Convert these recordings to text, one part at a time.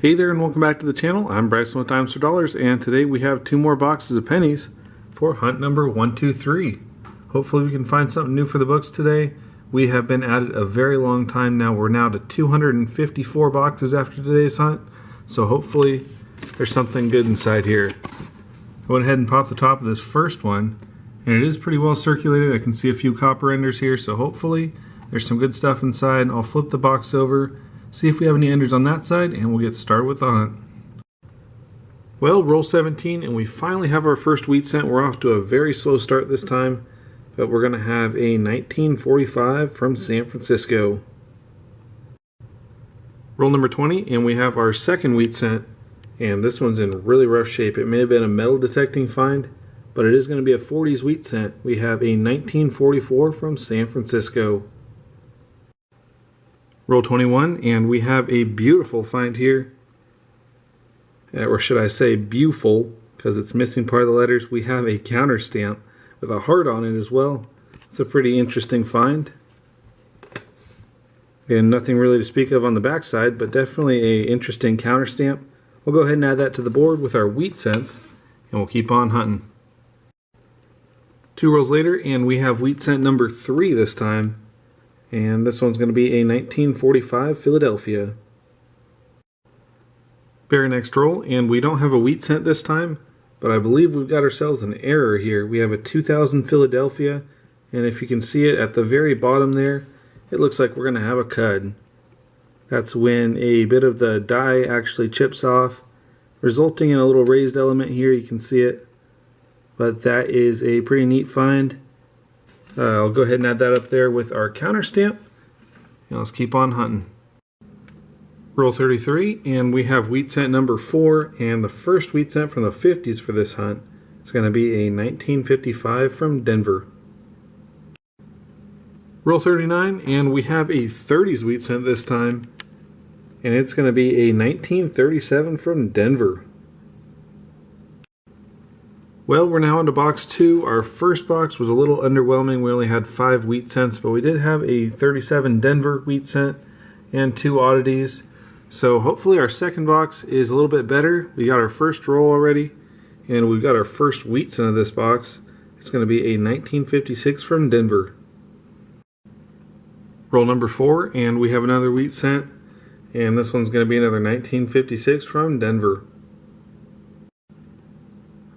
Hey there and welcome back to the channel. I'm Bryson with Dimes for Dollars, and today we have two more boxes of pennies for hunt number 123. Hopefully we can find something new for the books today. We have been at it a very long time now. We're now to 254 boxes after today's hunt, so hopefully there's something good inside here. I went ahead and popped the top of this first one, and it is pretty well circulated. I can see a few copper enders here, so hopefully there's some good stuff inside. I'll flip the box over, see if we have any enders on that side, and we'll get started with the hunt. Well, roll 17, and we finally have our first wheat cent. We're off to a very slow start this time, but we're going to have a 1945 from San Francisco. Roll number 20, and we have our second wheat cent, and this one's in really rough shape. It may have been a metal detecting find, but it is going to be a 40s wheat cent. We have a 1944 from San Francisco. Roll 21, and we have a beautiful find here, or should I say Beauful, because it's missing part of the letters. We have a counter stamp with a heart on it as well. It's a pretty interesting find, and nothing really to speak of on the back side, but definitely an interesting counter stamp. We'll go ahead and add that to the board with our wheat cents, and we'll keep on hunting. Two rolls later, and we have wheat cent number 3 this time. And this one's going to be a 1945 Philadelphia. Very next roll, and we don't have a wheat cent this time, but I believe we've got ourselves an error here. We have a 2000 Philadelphia, and if you can see it at the very bottom there, it looks like we're going to have a cud. That's when a bit of the die actually chips off, resulting in a little raised element here. You can see it, but that is a pretty neat find. I'll go ahead and add that up there with our counter stamp, and let's keep on hunting. Roll 33, and we have wheat cent number 4, and the first wheat cent from the 50s for this hunt. It's going to be a 1955 from Denver. Roll 39, and we have a 30s wheat cent this time, and it's going to be a 1937 from Denver. Well, we're now on to box 2. Our first box was a little underwhelming. We only had 5 wheat cents, but we did have a 37 Denver wheat cent and 2 oddities. So hopefully our second box is a little bit better. We got our first roll already, and we've got our first wheat cent of this box. It's going to be a 1956 from Denver. Roll number 4, and we have another wheat cent, and this one's going to be another 1956 from Denver.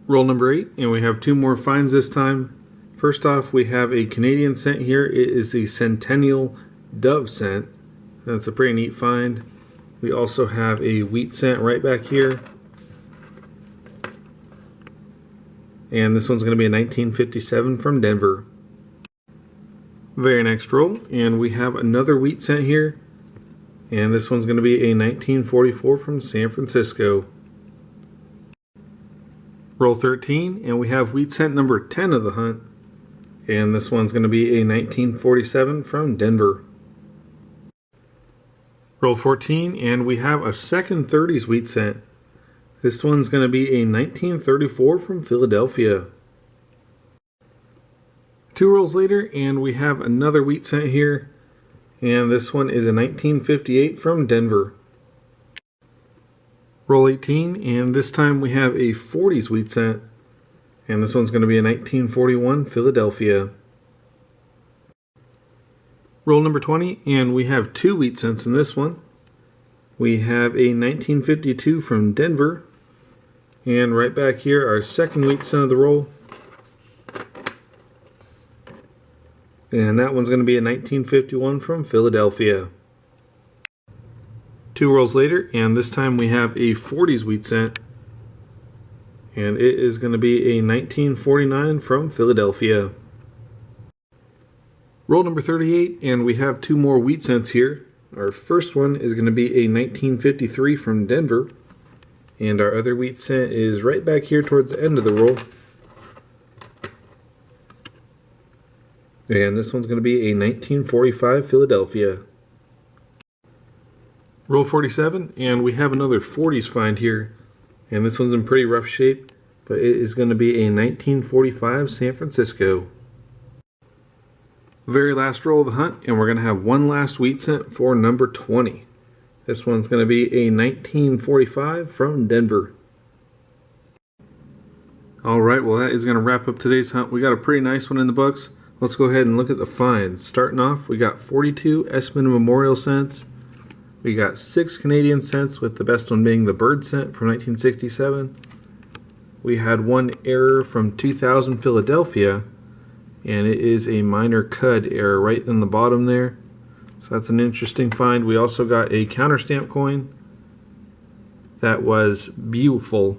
Roll number 8, and we have 2 more finds this time. First off, we have a Canadian cent here. It is the Centennial Dove cent. That's a pretty neat find. We also have a wheat cent right back here. And this one's going to be a 1957 from Denver. Very next roll, and we have another wheat cent here. And this one's going to be a 1944 from San Francisco. Roll 13, and we have wheat cent number 10 of the hunt, and this one's going to be a 1947 from Denver. Roll 14, and we have a second 30s wheat cent. This one's going to be a 1934 from Philadelphia. 2 rolls later, and we have another wheat cent here, and this one is a 1958 from Denver. Roll 18, and this time we have a 40s wheat cent, and this one's going to be a 1941 Philadelphia. Roll number 20, and we have 2 wheat cents in this one. We have a 1952 from Denver, and right back here our second wheat cent of the roll, and that one's going to be a 1951 from Philadelphia. 2 rolls later, and this time we have a 40s wheat cent, and it is going to be a 1949 from Philadelphia. Roll number 38, and we have 2 more wheat cents here. Our first one is going to be a 1953 from Denver, and our other wheat cent is right back here towards the end of the roll. And this one's going to be a 1945 Philadelphia. Roll 47, and we have another 40s find here, and this one's in pretty rough shape, but it is going to be a 1945 San Francisco. Very last roll of the hunt, and we're going to have one last wheat cent for number 20. This one's going to be a 1945 from Denver. Alright, well that is going to wrap up today's hunt. We got a pretty nice one in the books. Let's go ahead and look at the finds. Starting off, we got 42 Esmond Memorial cents. We got 6 Canadian cents, with the best one being the bird cent from 1967. We had one error from 2000 Philadelphia, and it is a minor cud error right in the bottom there. So that's an interesting find. We also got a counter stamp coin that was Beauful.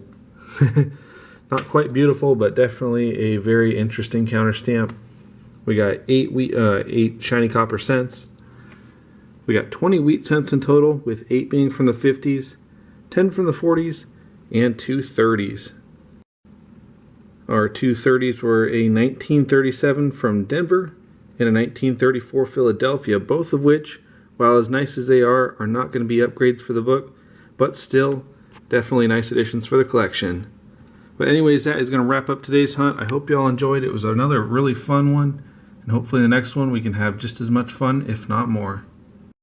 Not quite beautiful, but definitely a very interesting counter stamp. We got 8 shiny copper cents. We got 20 wheat cents in total, with 8 being from the 50s, 10 from the 40s, and 2 30s. Our 2 30s were a 1937 from Denver and a 1934 Philadelphia, both of which, while as nice as they are not going to be upgrades for the book, but still definitely nice additions for the collection. But anyways, that is going to wrap up today's hunt. I hope you all enjoyed. It was another really fun one, and hopefully the next one we can have just as much fun, if not more.